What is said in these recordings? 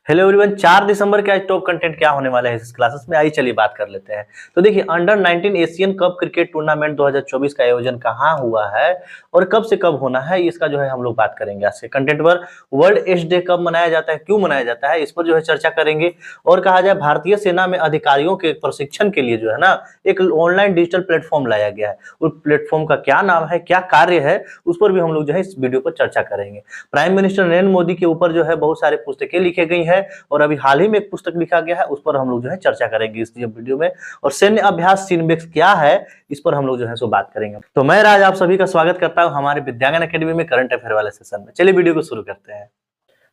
Hello everyone, 4 दिसंबर के आज top content क्या होने वाला है इस क्लासेस में, आई चलिए बात कर लेते हैं। तो देखिए, under 19 Asian cup cricket tournament 2024 का आयोजन कहाँ हुआ है और कब से कब होना है, इसका जो है हम लोग बात करेंगे आज के कंटेंट पर। वर्ल्ड एड्स डे कब मनाया जाता है, क्यों मनाया जाता है, इस पर जो है चर्चा करेंगे। और कहा जाए भारतीय सेना में अधिकारियों के प्रशिक्षण के लिए जो है ना एक ऑनलाइन डिजिटल प्लेटफॉर्म लाया गया है। उस प्लेटफॉर्म का क्या नाम है, क्या कार्य है, उस पर भी हम लोग जो है इस वीडियो पर चर्चा करेंगे। प्राइम मिनिस्टर नरेंद्र मोदी के ऊपर जो है बहुत सारे पुस्तकें लिखी गई है और अभी हाल ही में एक पुस्तक लिखा गया है, उस पर हम लोग जो है चर्चा करेंगे इस वीडियो में। और सैन्य अभ्यास सीनबेक्स क्या है, इस पर हम लोग जो है सो बात करेंगे। तो मैं राज आप सभी का स्वागत करता हूं हमारे विद्यांगन अकेडमी में करंट अफेयर वाले सेशन में। चलिए वीडियो को शुरू करते हैं।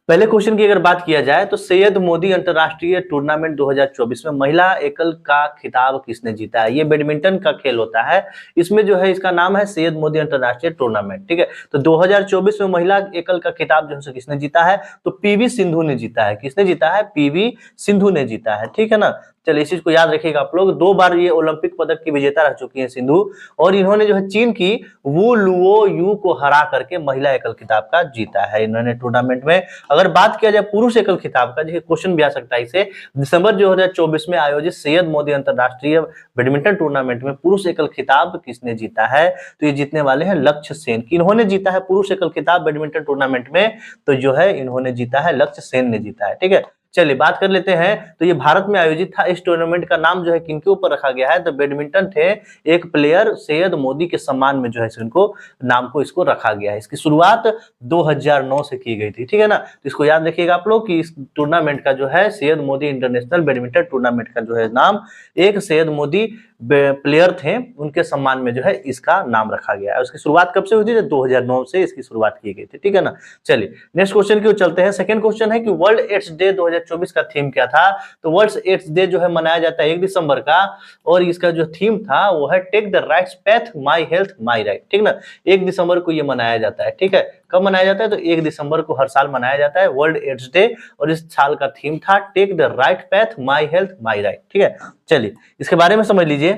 पहले क्वेश्चन की अगर बात किया जाए तो सैयद मोदी अंतरराष्ट्रीय टूर्नामेंट 2024 में महिला एकल का खिताब किसने जीता है। ये बैडमिंटन का खेल होता है, इसमें जो है इसका नाम है सैयद मोदी अंतरराष्ट्रीय टूर्नामेंट। ठीक है, तो 2024 में महिला एकल का खिताब जो है किसने जीता है, तो पीवी सिंधु ने जीता है। किसने जीता है, पीवी सिंधु ने जीता है। ठीक है ना, चलिए इस चीज को याद रखिएगा आप लोग। 2 बार ये ओलंपिक पदक की विजेता रह चुकी हैं सिंधु, और इन्होंने जो है चीन की वू लुओ यू को हरा करके महिला एकल खिताब का जीता है इन्होंने टूर्नामेंट में। अगर बात किया जाए पुरुष एकल खिताब का, देखिए क्वेश्चन भी आ सकता है इसे, दिसंबर 2024 में आयोजित सैयद मोदी अंतरराष्ट्रीय बैडमिंटन टूर्नामेंट में पुरुष एकल खिताब किसने जीता है, तो ये जीतने वाले हैं लक्ष्य सेन। इन्होंने जीता है पुरुष एकल खिताब बैडमिंटन टूर्नामेंट में, तो जो है इन्होंने जीता है, लक्ष्य सेन ने जीता है। ठीक है, चलिए बात कर लेते हैं। तो ये भारत में आयोजित था। इस टूर्नामेंट का नाम जो है किनके ऊपर रखा गया है, तो बैडमिंटन थे एक प्लेयर सैयद मोदी के सम्मान में जो है इनको नाम को इसको रखा गया है। इसकी शुरुआत 2009 से की गई थी। ठीक है ना, तो इसको याद रखिएगा आप लोग कि इस टूर्नामेंट का जो है Syed Modi international badminton tournament का जो है नाम एक सैयद मोदी प्लेयर थे उनके सम्मान में जो है इसका नाम रखा गया है। उसकी शुरुआत कब से हुई थी, 2009 से इसकी शुरुआत की गई थी। ठीक है ना, चलिए नेक्स्ट क्वेश्चन की ओर चलते हैं। सेकंड क्वेश्चन है कि वर्ल्ड एड्स डे 2024 का थीम क्या था। तो वर्ल्ड एड्स डे जो है मनाया जाता है 1 दिसंबर का, और इसका जो थीम था वो है take the right path, my health my right. ठीक ना, 1 दिसंबर को ये मनाया जाता है। ठीक है, कब मनाया जाता है, तो 1 दिसंबर को हर साल मनाया जाता है वर्ल्ड एड्स डे, और इस साल का थीम था take the right path, my health my right. ठीक है, चलिए इसके बारे में समझ लीजिए।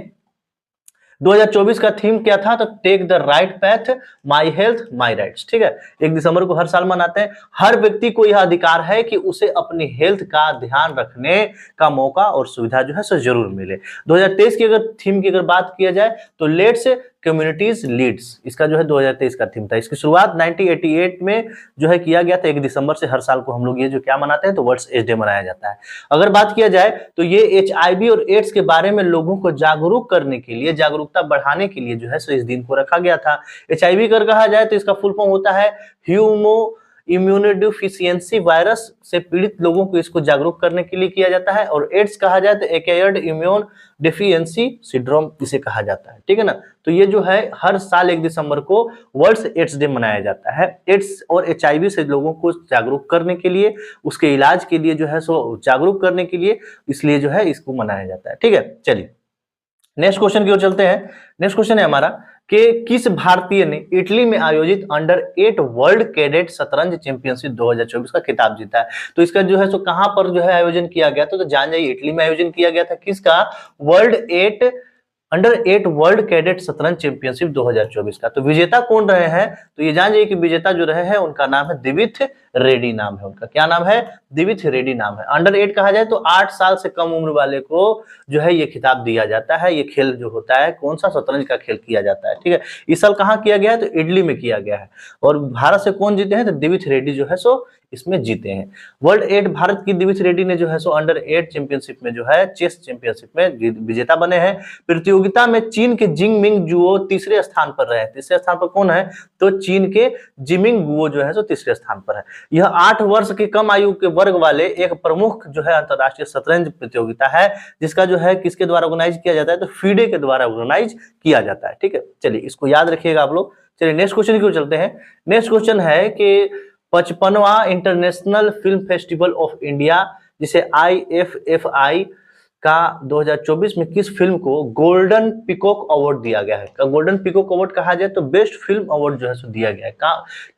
2024 का थीम क्या था, तो take the right path, my health my rights. ठीक है, 1 दिसंबर को हर साल मनाते हैं। हर व्यक्ति को यह अधिकार है कि उसे अपनी हेल्थ का ध्यान रखने का मौका और सुविधा जो है सो जरूर मिले। 2023 की अगर थीम की अगर बात किया जाए तो लेट्स कम्युनिटीज लीड्स, इसका जो है 2023 का थीम था। इसकी शुरुआत 1988 में जो है किया गया था। 1 दिसंबर से हर साल को हम लोग ये जो क्या मनाते हैं, तो वर्ल्ड एड्स डे मनाया जाता है। अगर बात किया जाए तो ये HIV और एड्स के बारे में लोगों को जागरूक करने के लिए, जागरूकता बढ़ाने के लिए जो है सो इस दिन को रखा गया था। HIV अगर कहा जाए तो इसका फुल फॉर्म होता है ह्यूमो इम्यूनोडेफिशिएंसी वायरस से पीड़ित लोगों को इसको जागरूक करने के लिए किया जाता है। और एड्स कहा जाए तो एक्वायर्ड इम्यून डेफिशिएंसी सिंड्रोम इसे कहा जाता है। ठीक है ना, तो ये जो है हर साल 1 दिसंबर को वर्ल्ड एड्स डे मनाया जाता है। एड्स और HIV से लोगों को जागरूक करने के लिए, उसके इलाज के लिए जो है सो जागरूक करने के लिए, इसलिए जो है इसको मनाया जाता है। ठीक है, चलिए नेक्स्ट क्वेश्चन की ओर चलते हैं। नेक्स्ट क्वेश्चन है हमारा कि किस भारतीय ने इटली में आयोजित अंडर 8 वर्ल्ड कैडेट शतरंज चैंपियनशिप 2024 का खिताब जीता है। तो इसका जो है सो कहां पर जो है आयोजन किया गया था, तो जान जाइए इटली में आयोजन किया गया था। किसका, अंडर 8 वर्ल्ड कैडेट शतरंज चैंपियनशिप 2024 का। तो विजेता कौन रहे हैं, तो ये जान जाइए कि विजेता जो रहे हैं उनका नाम है दिविथ रेड्डी नाम है उनका। क्या नाम है, दिविथ रेड्डी नाम है। अंडर 8 कहा जाए तो 8 साल से कम उम्र वाले को जो है ये खिताब दिया जाता है। ये खेल जो होता है कौन सा, शतरंज का खेल किया जाता है। ठीक है, इस साल कहाँ किया गया है, तो इटली में किया गया है। और भारत से कौन जीते हैं, तो दिविथ रेड्डी जो है सो इसमें जीते हैं। वर्ल्ड 8 भारत की दिविथ रेड्डी ने जो है सो अंडर 8 चैंपियनशिप में जो है चेस चैंपियनशिप में विजेता बने हैं। प्रतियोगिता में चीन के जिंग मिंग जुओ तीसरे स्थान पर रहे। तीसरे स्थान पर कौन है, तो चीन के जिमिंग गुओ जो है सो तीसरे स्थान पर है। यह 8 वर्ष की कम आयु के वर्ग वाले एक प्रमुख जो है अंतरराष्ट्रीय शतरंज प्रतियोगिता है, जिसका जो है किसके द्वारा ऑर्गेनाइज किया जाता है, तो फीडे के द्वारा ऑर्गेनाइज किया जाता है। ठीक है, चलिए इसको याद रखिएगा आप लोग। चलिए नेक्स्ट क्वेश्चन की ओर चलते हैं। नेक्स्ट क्वेश्चन है कि 55वां international film festival of India, जिसे IFFI का 2024 में किस फिल्म को गोल्डन पिकॉक अवार्ड दिया गया है। गोल्डन पिकॉक अवार्ड कहा जाए तो बेस्ट फिल्म अवार्ड जो है सो दिया गया है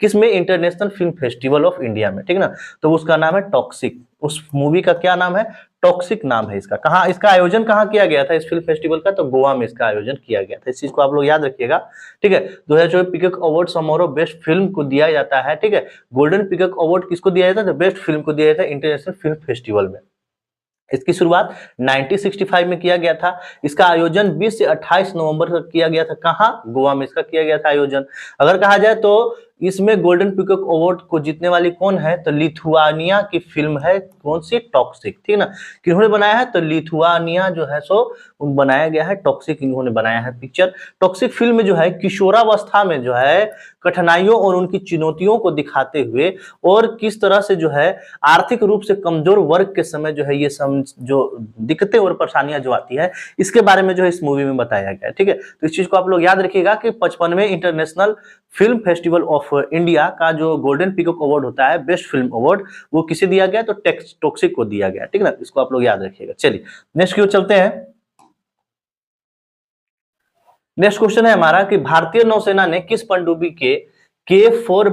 किस में, international film festival of India में। ठीक है ना, तो उसका नाम है टॉक्सिक। उस मूवी का क्या नाम है, टॉक्सिक नाम है इसका। कहाँ इसका आयोजन कहाँ किया गया था इस फिल्म फेस्टिवल का? तो गोवा में इसका आयोजन किया गया था। इस चीज को आप लोग याद रखिएगा, ठीक है। 2024 पीकॉक अवार्ड समारोह बेस्ट फिल्म को दिया जाता है, ठीक है। गोल्डन पीकॉक अवार्ड किसको दिया जाता है? तो बेस्ट फिल्म को दिया जाता है इंटरनेशनल फिल्म फेस्टिवल में। इसकी शुरुआत 1965 में किया गया था। इसका आयोजन 20 से 28 नवंबर तक किया गया था। कहाँ? गोवा में इसका किया गया था आयोजन। अगर कहा जाए तो इसमें गोल्डन पीकॉक अवार्ड को जीतने वाली कौन है? तो लिथुआनिया की फिल्म है, कौन सी? टॉक्सिक, ठीक ना। किन्होंने बनाया है? तो लिथुआनिया जो है सो बनाया गया है, टॉक्सिक इन्होंने बनाया है पिक्चर। टॉक्सिक फिल्म में जो है किशोरावस्था में जो है कठिनाइयों और उनकी चुनौतियों को दिखाते हुए और किस तरह से जो है आर्थिक रूप से कमजोर वर्ग के समय जो है ये जो दिक्कतें और परेशानियां जो आती है इसके बारे में जो है इस मूवी में बताया गया है, ठीक है। तो इस चीज को आप लोग याद रखिएगा कि 55वें international film festival of India का जो गोल्डन पीकॉक अवार्ड होता है बेस्ट फिल्म अवार्ड, वो किसे दिया गया? तो टॉक्सिक को दिया गया, ठीक है ना। इसको आप लोग याद रखिएगा। चलिए नेक्स्ट क्यों चलते हैं। नेक्स्ट क्वेश्चन है हमारा कि भारतीय नौसेना ने किस पनडुब्बी के K4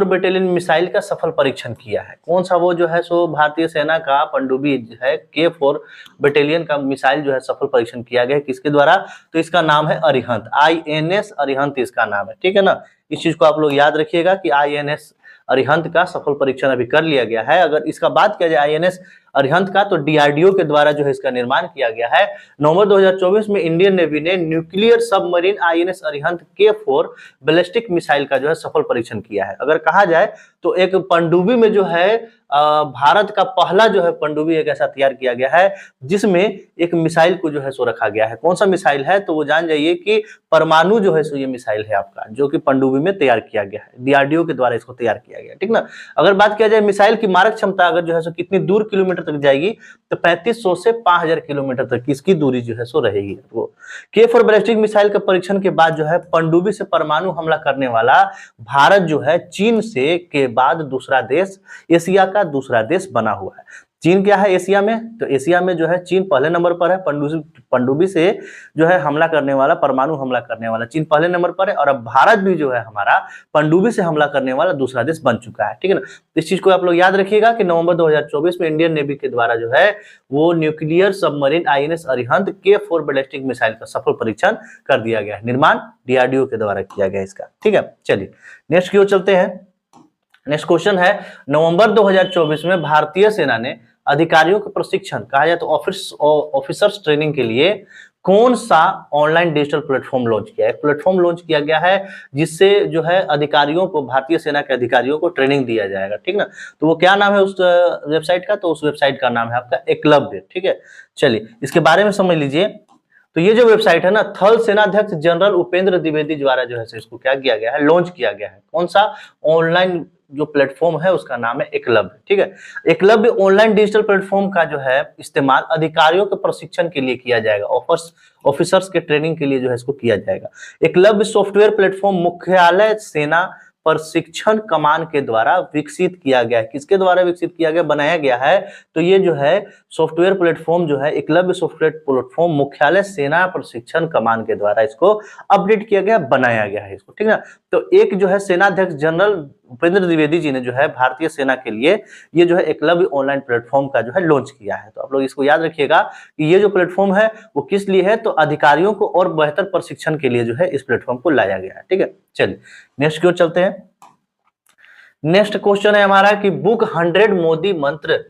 बटालियन मिसाइल का सफल परीक्षण किया है? कौन सा वो जो है सो भारतीय सेना का पनडुब्बी है K4 बटालियन का मिसाइल जो है सफल परीक्षण किया गया है, किसके द्वारा? तो इसका नाम है अरिहंत, INS अरिहंत इसका नाम है, ठीक है ना। इस चीज को आप लोग याद रखिएगा कि INS अरिहंत का सफल परीक्षण अभी कर लिया गया है। अगर इसका बात किया जाए INS अरिहंत का, तो DRDO के द्वारा जो है इसका निर्माण किया गया है। नवंबर 2024 में इंडियन नेवी ने nuclear submarine INS Arihant K4 ballistic missile का जो है सफल परीक्षण किया है। अगर कहा जाए तो एक पनडुब्बी में जो है भारत का पहला जो है पनडुब्बी एक ऐसा तैयार किया गया है जिसमें एक मिसाइल को जो है सो रखा गया है। कौन सा मिसाइल है? तो वो जान जाइए कि परमाणु जो है सो ये मिसाइल है आपका, जो कि पनडुब्बी में तैयार किया गया है, DRDO के द्वारा इसको तैयार किया गया, ठीक ना। अगर बात किया जाए मिसाइल की मारक क्षमता अगर जो है सो कितनी दूर किलोमीटर तक जाएगी, तो 3500 से 5000 किलोमीटर तक इसकी दूरी जो है सो रहेगी। वो K4 बैलिस्टिक मिसाइल के परीक्षण के बाद जो है पनडुब्बी से परमाणु हमला करने वाला भारत जो है चीन से के बाद दूसरा देश, एशिया का दूसरा देश बना हुआ है। चीन क्या है एशिया में? तो एशिया में जो है चीन पहले नंबर पर है, पनडुब्बी से जो है हमला करने वाला, परमाणु हमला करने वाला चीन पहले नंबर पर है। और अब भारत भी जो है हमारा पनडुब्बी से हमला करने वाला दूसरा देश बन चुका है, ठीक है ना। इस चीज को आप लोग याद रखिएगा कि नवंबर 2024 में इंडियन नेवी के द्वारा जो है वो nuclear submarine INS Arihant K4 ballistic missile का सफल परीक्षण कर दिया गया है। निर्माण DRDO के द्वारा किया गया इसका, ठीक है। चलिए नेक्स्ट की ओर चलते हैं। नेक्स्ट क्वेश्चन है, नवंबर 2024 में भारतीय सेना ने अधिकारियों के प्रशिक्षण, कहा जाए तो ऑफिसर्स ट्रेनिंग के लिए कौन सा ऑनलाइन डिजिटल प्लेटफॉर्म लॉन्च किया है? प्लेटफॉर्म लॉन्च किया गया है जिससे जो है अधिकारियों को, भारतीय सेना के अधिकारियों को ट्रेनिंग दिया जाएगा, ठीक ना। तो वो क्या नाम है उस वेबसाइट का? तो उस वेबसाइट का नाम है आपका एकलव्य, ठीक है। चलिए इसके बारे में समझ लीजिए। तो ये जो वेबसाइट है ना, थल सेनाध्यक्ष जनरल उपेंद्र द्विवेदी द्वारा जो है इसको क्या किया गया है? लॉन्च किया गया है। कौन सा ऑनलाइन जो प्लेटफॉर्म है उसका नाम है एकलव्य, ठीक है। एकलव्य ऑनलाइन डिजिटल प्लेटफॉर्म का जो है इस्तेमाल अधिकारियों के प्रशिक्षण के लिए किया जाएगा, ऑफिसर्स के ट्रेनिंग के लिए जो है इसको किया जाएगा। एकलव्य सॉफ्टवेयर प्लेटफॉर्म मुख्यालय सेना प्रशिक्षण कमान के द्वारा विकसित किया गया है। किसके द्वारा विकसित किया गया, बनाया गया है? तो ये जो है सॉफ्टवेयर प्लेटफॉर्म जो है एकलव्य सॉफ्टवेयर प्लेटफॉर्म मुख्यालय सेना प्रशिक्षण कमान के द्वारा इसको अपडेट किया गया, बनाया गया है इसको, ठीक है। तो एक जो है सेनाध्यक्ष जनरल उपेंद्र द्विवेदी जी ने जो है भारतीय सेना के लिए ये जो है एकलव्य ऑनलाइन प्लेटफॉर्म का जो है लॉन्च किया है। तो आप लोग इसको याद रखिएगा कि ये जो प्लेटफॉर्म है वो किस लिए है? तो अधिकारियों को और बेहतर प्रशिक्षण के लिए जो है इस प्लेटफॉर्म को लाया गया है, ठीक है। चलिए नेक्स्ट की ओर चलते हैं। नेक्स्ट क्वेश्चन है हमारा कि बुक 100 मोदी मंत्र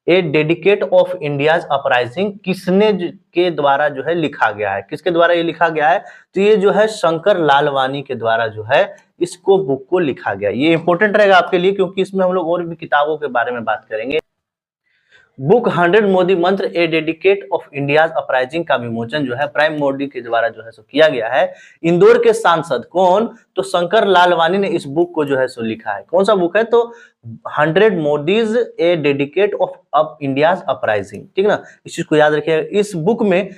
ए डेडिकेट ऑफ इंडियाज अपराइजिंग किसने के द्वारा जो है लिखा गया है? किसके द्वारा ये लिखा गया है? तो ये जो है शंकर लालवानी के द्वारा जो है इसको बुक को लिखा गया। ये इंपॉर्टेंट रहेगा आपके लिए क्योंकि इसमें हम लोग और भी किताबों के बारे में बात करेंगे। बुक 100 मोदी मंत्र ए डेडिकेट ऑफ इंडियाज अपराइजिंग का विमोचन जो है प्राइम मोदी के द्वारा जो है सो किया गया है। इंदौर के सांसद कौन? तो शंकर लालवानी ने इस बुक को जो है सो लिखा है। कौन सा बुक है? तो 100 मोदीज ए डेडिकेट ऑफ इंडियाज अपराइजिंग, ठीक ना। इस चीज को याद रखिएगा। इस बुक में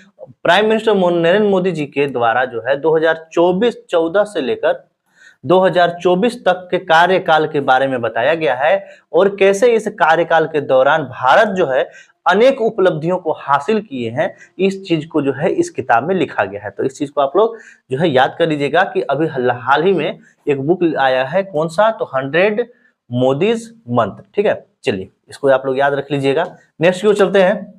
प्राइम मिनिस्टर नरेंद्र मोदी जी के द्वारा जो है 2014 से लेकर 2024 तक के कार्यकाल के बारे में बताया गया है और कैसे इस कार्यकाल के दौरान भारत जो है अनेक उपलब्धियों को हासिल किए हैं, इस चीज को जो है इस किताब में लिखा गया है। तो इस चीज को आप लोग जो है याद कर लीजिएगा कि अभी हाल ही में एक बुक आया है, कौन सा? तो 100 मोदीज मंत्र। ठीक है, चलिए इसको आप लोग याद रख लीजिएगा। नेक्स्ट की ओर चलते हैं।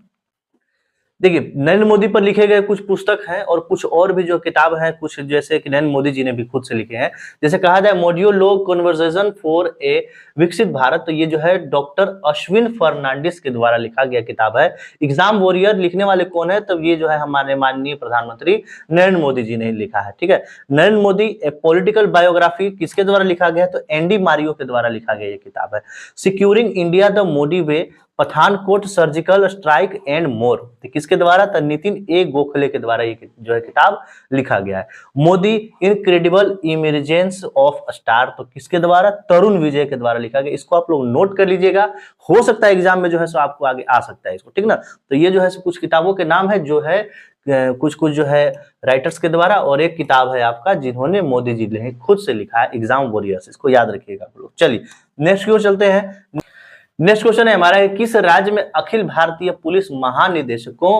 देखिए, नरेंद्र मोदी पर लिखे गए कुछ पुस्तक हैं और कुछ और भी जो किताब हैं, कुछ जैसे कि नरेंद्र मोदी जी ने भी खुद से लिखे हैं। जैसे कहा जाए मॉड्यूलो कन्वर्सेशन फॉर ए विकसित भारत, तो ये जो है डॉक्टर अश्विन फर्नांडिस के द्वारा लिखा गया किताब है। एग्जाम वॉरियर लिखने वाले कौन है? तो ये जो है हमारे माननीय प्रधानमंत्री नरेंद्र मोदी जी ने लिखा है। ठीक है, नरेंद्र मोदी ए पॉलिटिकल बायोग्राफी किसके द्वारा लिखा गया है? तो एनडी मारियो के द्वारा लिखा गया ये किताब है। Securing India the Modi way, Pathankot surgical strike and more, तो किसके द्वारा? तो नितिन ए गोखले के द्वारा ये जो है किताब लिखा गया है। Modi incredible emergence of star, तो किसके द्वारा? तरुण विजय के द्वारा लिखा गया। इसको आप लोग नोट कर लीजिएगा, हो सकता है एग्जाम में जो है सो आपको आगे आ सकता है इसको, ठीक ना। तो ये जो है कुछ किताबों के नाम है जो है कुछ कुछ जो है राइटर्स के द्वारा, और एक किताब है आपका जिन्होंने मोदी जी ने खुद से लिखा है, एग्जाम वॉरियर्स, इसको याद रखिएगा आप लोग। चलिए नेक्स्ट की ओर चलते हैं। नेक्स्ट क्वेश्चन है हमारा, किस राज्य में अखिल भारतीय पुलिस महानिदेशकों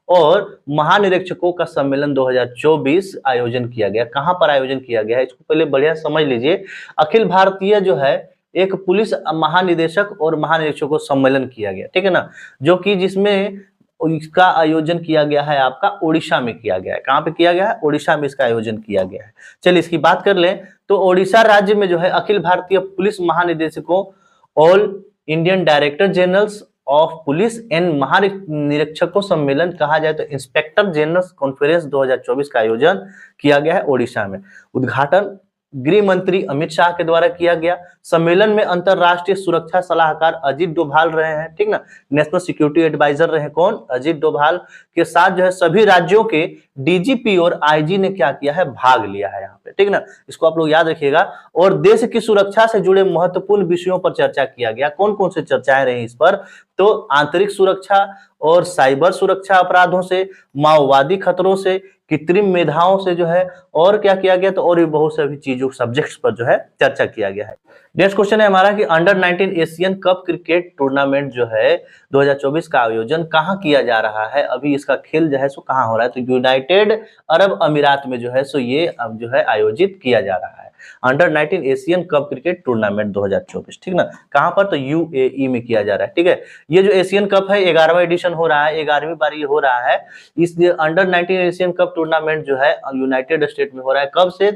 और महानिरीक्षकों का सम्मेलन 2024 आयोजन किया गया? कहां पर आयोजन किया गया है? इसको पहले बढ़िया समझ लीजिए। अखिल भारतीय जो है एक पुलिस महानिदेशक और महानिरीक्षकों सम्मेलन किया गया, ठीक है ना, जो कि जिसमें इसका आयोजन किया गया है आपका उड़ीसा में किया गया है। कहां पे किया गया है? उड़ीसा में इसका आयोजन किया गया है। चलिए इसकी बात कर लें तो उड़ीसा राज्य में जो है अखिल भारतीय पुलिस महानिदेशकों, all Indian director generals of police and महानिरीक्षकों सम्मेलन, कहा जाए तो इंस्पेक्टर जनरल कॉन्फ्रेंस 2024 का आयोजन किया गया है उड़ीसा में। उद्घाटन गृह मंत्री अमित शाह के द्वारा किया गया। सम्मेलन में अंतरराष्ट्रीय सुरक्षा सलाहकार अजीत डोभाल रहे हैं, ठीक ना, नेशनल सिक्योरिटी एडवाइजर रहे कौन? अजीत डोभाल के साथ जो है सभी राज्यों के डीजीपी और आईजी ने क्या किया है? भाग लिया है यहाँ पे, ठीक ना, इसको आप लोग याद रखिएगा। और देश की सुरक्षा से जुड़े महत्वपूर्ण विषयों पर चर्चा किया गया। कौन कौन से चर्चाएं रही इस पर? तो आंतरिक सुरक्षा और साइबर सुरक्षा अपराधों से, माओवादी खतरों से, कृत्रिम मेधाओं से जो है, और क्या किया गया? तो और भी बहुत सारी चीजों सब्जेक्ट्स पर जो है चर्चा किया गया है। नेक्स्ट क्वेश्चन है हमारा कि under 19 Asian cup cricket tournament जो है 2024 का आयोजन कहाँ किया जा रहा है? अभी इसका खेल जो है सो कहाँ हो रहा है? तो यूनाइटेड अरब अमीरात में जो है सो ये अब जो है आयोजित किया जा रहा है under 19 Asian cup cricket tournament 2024, ठीक ना। कहां पर? तो यूएई में किया जा रहा है, ठीक है। ये जो एशियन कप है 11वां एडिशन हो रहा है, 11वीं बार ये हो रहा है। इस अंडर 19 एशियन कप टूर्नामेंट जो है यूनाइटेड स्टेट में हो रहा है। कब से?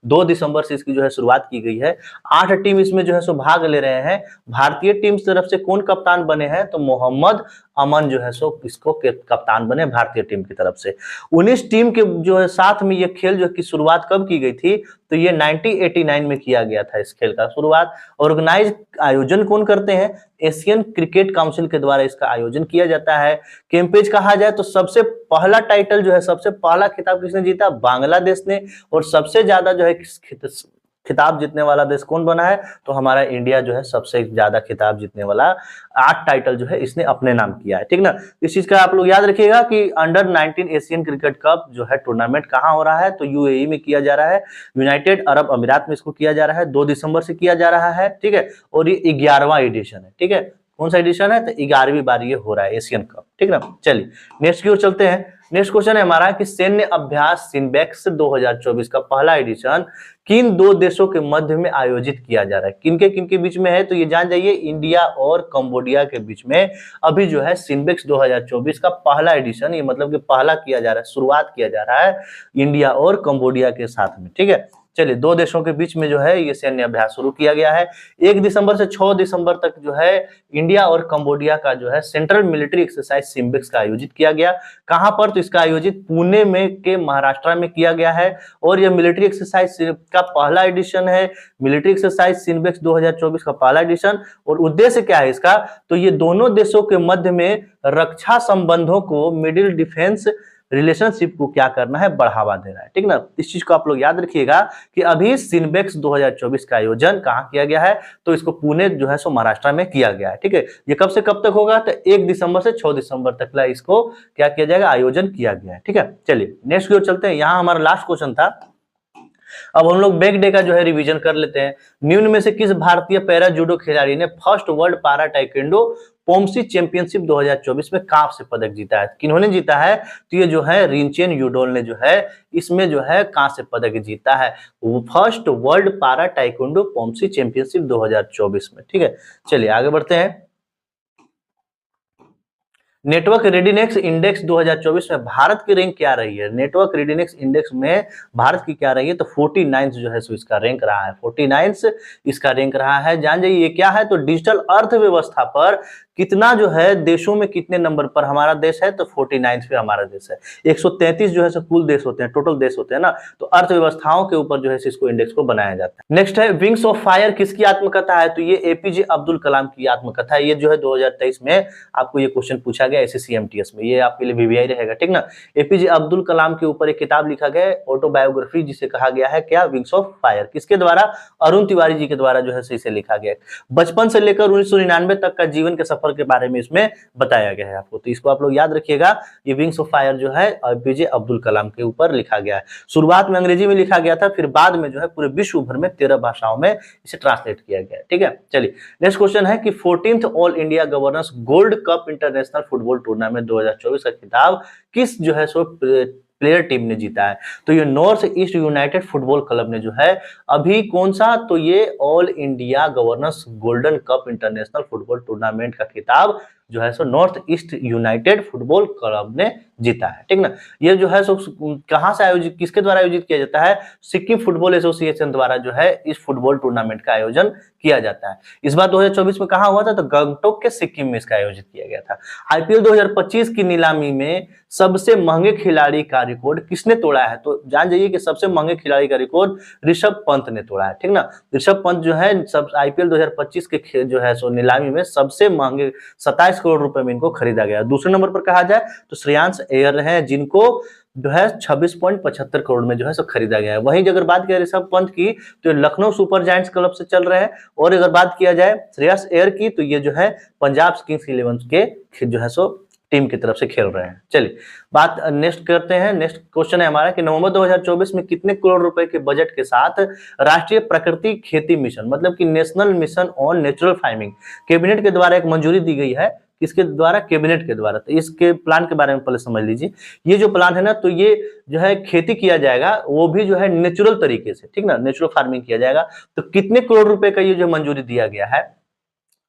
2 दिसंबर से इसकी जो है शुरुआत की गई है। 8 टीम इसमें जो है सो भाग ले रहे हैं। भारतीय टीम की तरफ से कौन कप्तान बने हैं? तो मोहम्मद अमन जो है सो इसको कप्तान बने भारतीय टीम की तरफ से। 19 टीम के जो है साथ में ये खेल जो की शुरुआत कब की गई थी? तो ये 1989 में किया गया था इस खेल का शुरुआत। ऑर्गेनाइज आयोजन कौन करते हैं? एशियन क्रिकेट काउंसिल के द्वारा इसका आयोजन किया जाता है। कैंपेज कहा जाए तो सबसे पहला टाइटल जो है, सबसे पहला खिताब किसने जीता? बांग्लादेश ने। और सबसे ज्यादा जो है खिताब जीतने वाला देश कौन बना है? तो हमारा इंडिया जो है सबसे ज्यादा खिताब जीतने वाला, 8 टाइटल जो है इसने अपने नाम किया है, ठीक ना। इस चीज का आप लोग याद रखिएगा कि अंडर 19 एशियन क्रिकेट कप जो है टूर्नामेंट कहाँ हो रहा है? तो यूएई में किया जा रहा है, यूनाइटेड अरब अमीरात में इसको किया जा रहा है। 2 दिसंबर से किया जा रहा है, ठीक है। और ये 11वां एडिशन है, ठीक है। कौन सा एडिशन है? तो 11वीं बार ये हो रहा है एशियन कप, ठीक ना। चलिए नेक्स्ट की ओर चलते हैं। नेक्स्ट क्वेश्चन है हमारा कि सैन्य अभ्यास सिम्बेक्स 2024 का पहला एडिशन किन 2 देशों के मध्य में आयोजित किया जा रहा है? किनके बीच में है? तो ये जान जाइए, इंडिया और कंबोडिया के बीच में अभी जो है सिम्बेक्स 2024 का पहला एडिशन, ये मतलब कि पहला किया जा रहा है, शुरुआत किया जा रहा है इंडिया और कंबोडिया के साथ में, ठीक है। चलिए 2 देशों के बीच में जो है ये सैन्य अभ्यास शुरू किया गया है। 1 दिसंबर से 6 दिसंबर तक जो है इंडिया और कंबोडिया का जो है सेंट्रल मिलिट्री एक्सरसाइज सिम्बेक्स का आयोजित किया गया। कहां पर? तो इसका आयोजित पुणे में के महाराष्ट्र में किया गया है। और यह मिलिट्री एक्सरसाइज का पहला एडिशन है, मिलिट्री एक्सरसाइज सिम्बेक्स 2024 का पहला एडिशन। और उद्देश्य क्या है इसका? तो ये दोनों देशों के मध्य में रक्षा संबंधों को, मिडिल डिफेंस रिलेशनशिप को क्या करना है? बढ़ावा देना है, ठीक ना। इस चीज को आप लोग याद रखिएगा कि अभी सिम्बेक्स 2024 का आयोजन कहां किया गया है? तो इसको पुणे जो है सो महाराष्ट्र में किया गया है, ठीक है। ये कब से कब तक होगा? तो 1 दिसंबर से 6 दिसंबर तक ला इसको क्या किया जाएगा? आयोजन किया गया है, ठीक है। चलिए नेक्स्ट की ओर चलते हैं। यहाँ हमारा लास्ट क्वेश्चन था। अब हम लोग बैक डे का जो है रिवीजन कर लेते हैं। निम्न में से किस भारतीय पैरा जूडो खिलाड़ी ने first world para taekwondo poomsae championship 2024 में कांस्य पदक जीता है। किन्होंने जीता है? तो ये जो है रिनचेन यूडोल ने जो है इसमें जो है कांस्य पदक जीता है, first world para taekwondo poomsae championship 2024 में। ठीक है, चलिए आगे बढ़ते हैं। नेटवर्क रेडीनेस इंडेक्स 2024 में भारत की रैंक क्या रही है? नेटवर्क रेडीनेस इंडेक्स में भारत की क्या रही है? तो 49 जो है सो इसका रैंक रहा है, 49 इसका रैंक रहा है। जान जाइए ये क्या है? तो डिजिटल अर्थव्यवस्था पर कितना जो है देशों में कितने नंबर पर हमारा देश है? तो 49 पे हमारा देश है। 133 जो है सो कुल देश होते हैं, टोटल देश होते हैं ना, तो अर्थव्यवस्थाओं के ऊपर जो है इसको इंडेक्स को बनाया जाता है। नेक्स्ट है विंग्स ऑफ फायर किसकी आत्मकथा है? तो ये एपीजे अब्दुल कलाम की आत्मकथा है। ये जो है 2023 में आपको ये क्वेश्चन पूछा गया SSC-MTS में, ये आपके लिए VVI रहेगा, ठीक ना। एपीजे अब्दुल कलाम के ऊपर एक किताब लिखा गया है, ऑटोबायोग्राफी, जिसे कहा गया है क्या? Wings of fire. किसके द्वारा? अरुण तिवारी जी के द्वारा जो है इसे लिखा गया है। बचपन से लेकर 1999 तक का जीवन के सफर के बारे में इसमें बताया गया है आपको, तो इसको आप लोग याद रखिएगा। ये विंग्स ऑफ फायर जो है एपीजे अब्दुल कलाम के ऊपर लिखा गया है। शुरुआत में अंग्रेजी में लिखा गया था, फिर बाद में जो है पूरे विश्व भर में 13 भाषाओं में इसे ट्रांसलेट किया गया है। ठीक है, चलिए नेक्स्ट क्वेश्चन है कि 14th all India governance gold cup international football tournament 2024 का खिताब किस जो है सो प्लेयर टीम ने जीता है? तो ये north east United football club ने जो है अभी कौन सा? तो ये all India governance golden cup international football tournament का खिताब जो है so north east United football club ने जीता है। ठीक ना। ये जो है सो कहां से आयोजित, किसके द्वारा आयोजित किया जाता है? सिक्किम फुटबॉल एसोसिएशन द्वारा जो है इस फुटबॉल टूर्नामेंट का आयोजन किया जाता है। इस बार 2024 में कहां हुआ था? तो गंगटोक के सिक्किम में इसका आयोजित किया गया था। आईपीएल 2025 की नीलामी में सबसे महंगे खिलाड़ी का रिकॉर्ड किसने तोड़ा है? तो जान जाइए कि सबसे महंगे खिलाड़ी का रिकॉर्ड ऋषभ पंत ने तोड़ा है। ठीक ना। ऋषभ पंत जो है सब आईपीएल 2025 के जो है सो नीलामी में सबसे महंगे 27 करोड़ रुपए में इनको खरीदा गया। दूसरे नंबर पर कहा जाए तो श्रेयांश अय्यर हैं, जिनको जो है 26.75 करोड़ में जो है सो खरीदा गया है। वहीं अगर बात किया ऋषभ पंत की तो लखनऊ सुपर जायंट्स क्लब से चल रहे हैं, और अगर बात किया जाए श्रेयस अय्यर की तो ये जो है पंजाब किंग्स 11 के जो है सो टीम की तरफ से खेल रहे हैं। चलिए बात नेक्स्ट करते हैं। नेक्स्ट क्वेश्चन है हमारा कि नवंबर 2024 में कितने करोड़ रुपए के बजट के साथ राष्ट्रीय प्राकृतिक खेती मिशन, मतलब कि national mission on natural farming, cabinet के द्वारा एक मंजूरी दी गई है? किसके द्वारा? कैबिनेट के द्वारा। तो इसके प्लान के बारे में पहले समझ लीजिए। ये जो प्लान है ना, तो ये जो है खेती किया जाएगा वो भी जो है नेचुरल तरीके से, ठीक ना, नेचुरल फार्मिंग किया जाएगा। तो कितने करोड़ रुपए का ये जो मंजूरी दिया गया है?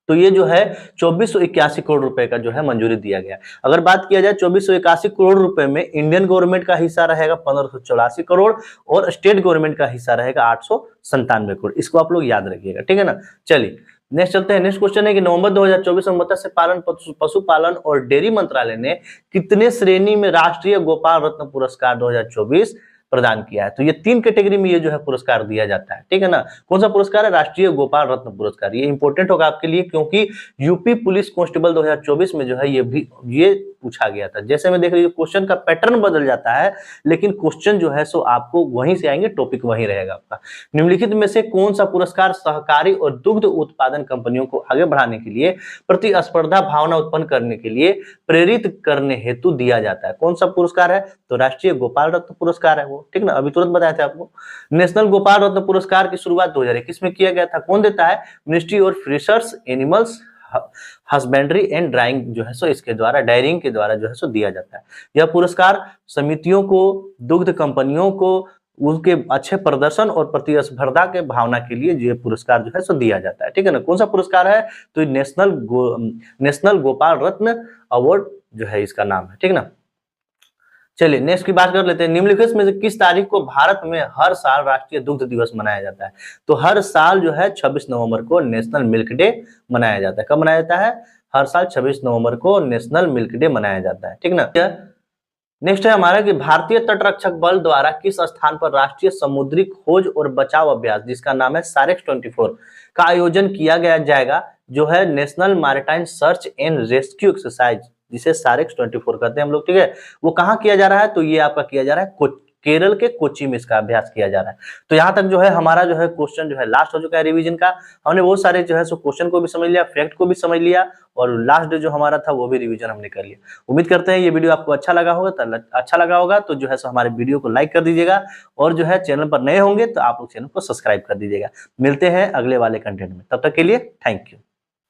तो ये जो है 2481 करोड़ रुपए का जो है मंजूरी दिया गया। अगर बात किया जाए 2481 करोड़ रुपए में इंडियन गवर्नमेंट का हिस्सा रहेगा 1584 करोड़ और स्टेट गवर्नमेंट का हिस्सा रहेगा 897 करोड़। इसको आप लोग याद रखिएगा, ठीक है ना। चलिए नेक्स्ट चलते हैं। नेक्स्ट क्वेश्चन है कि नवंबर 2024 में मत्स्य पालन, पशुपालन और डेयरी मंत्रालय ने कितने श्रेणी में राष्ट्रीय गोपाल रत्न पुरस्कार 2024 प्रदान किया है? तो ये 3 कैटेगरी में ये जो है पुरस्कार दिया जाता है, ठीक है ना। कौन सा पुरस्कार है? राष्ट्रीय गोपाल रत्न पुरस्कार। ये इंपॉर्टेंट होगा आपके लिए, क्योंकि यूपी पुलिस कांस्टेबल 2024 में जो है ये पूछा गया था। जैसे में देख लीजिए क्वेश्चन का पैटर्न बदल जाता है, लेकिन क्वेश्चन जो है सो आपको वहीं से आएंगे, टॉपिक वहीं रहेगा आपका। निम्नलिखित में से कौन सा पुरस्कार सहकारी और दुग्ध उत्पादन कंपनियों को आगे बढ़ाने के लिए, प्रतिस्पर्धा भावना उत्पन्न करने के लिए प्रेरित करने हेतु दिया जाता है? कौन सा पुरस्कार है? तो राष्ट्रीय गोपाल रत्न पुरस्कार है वो, ठीक ना, अभी तुरंत बताए थे आपको। नेशनल गोपाल रत्न पुरस्कार की शुरुआत 2021 में किया गया था। कौन देता है? Ministry of fishers, animals husbandry and dairying जो है सो इसके द्वारा, डायरिंग के द्वारा जो है सो दिया जाता है। यह पुरस्कार समितियों को, दुग्ध कंपनियों को उनके अच्छे प्रदर्शन और प्रतिस्पर्धा के भावना के लिए ये पुरस्कार जो है सो दिया जाता है, ठीक है ना। कौन सा पुरस्कार है? तो नेशनल गोपाल रत्न अवार्ड जो है इसका नाम है, ठीक ना। चलिए नेक्स्ट की बात कर लेते हैं। निम्नलिखित में से किस तारीख को भारत में हर साल राष्ट्रीय दुग्ध दिवस मनाया जाता है? तो हर साल जो है 26 नवंबर को नेशनल मिल्क डे मनाया जाता है। कब मनाया जाता है? हर साल 26 नवंबर को नेशनल मिल्क डे मनाया जाता है, ठीक ना। नेक्स्ट है हमारा कि भारतीय तटरक्षक बल द्वारा किस स्थान पर राष्ट्रीय समुद्री खोज और बचाव अभ्यास, जिसका नाम है सारेक्स 24 का आयोजन किया जाएगा, जो है national maritime search and rescue exercise, जिसे सारेक्स 24 कहते हैं हम लोग, ठीक है। वो कहाँ किया जा रहा है? तो ये आपका किया जा रहा है केरल के कोच्चि में इसका अभ्यास किया जा रहा है। तो यहाँ तक जो है हमारा जो है क्वेश्चन जो है लास्ट हो चुका है रिवीजन का। हमने बहुत सारे जो है सो क्वेश्चन को भी समझ लिया, फैक्ट को भी समझ लिया, और लास्ट जो हमारा था वो भी रिवीजन हमने कर लिया। उम्मीद करते हैं ये वीडियो आपको अच्छा लगा होगा, तो जो है सो हमारे वीडियो को लाइक कर दीजिएगा, और जो है चैनल पर नए होंगे तो आप लोग चैनल को सब्सक्राइब कर दीजिएगा। मिलते हैं अगले वाले कंटेंट में, तब तक के लिए थैंक यू।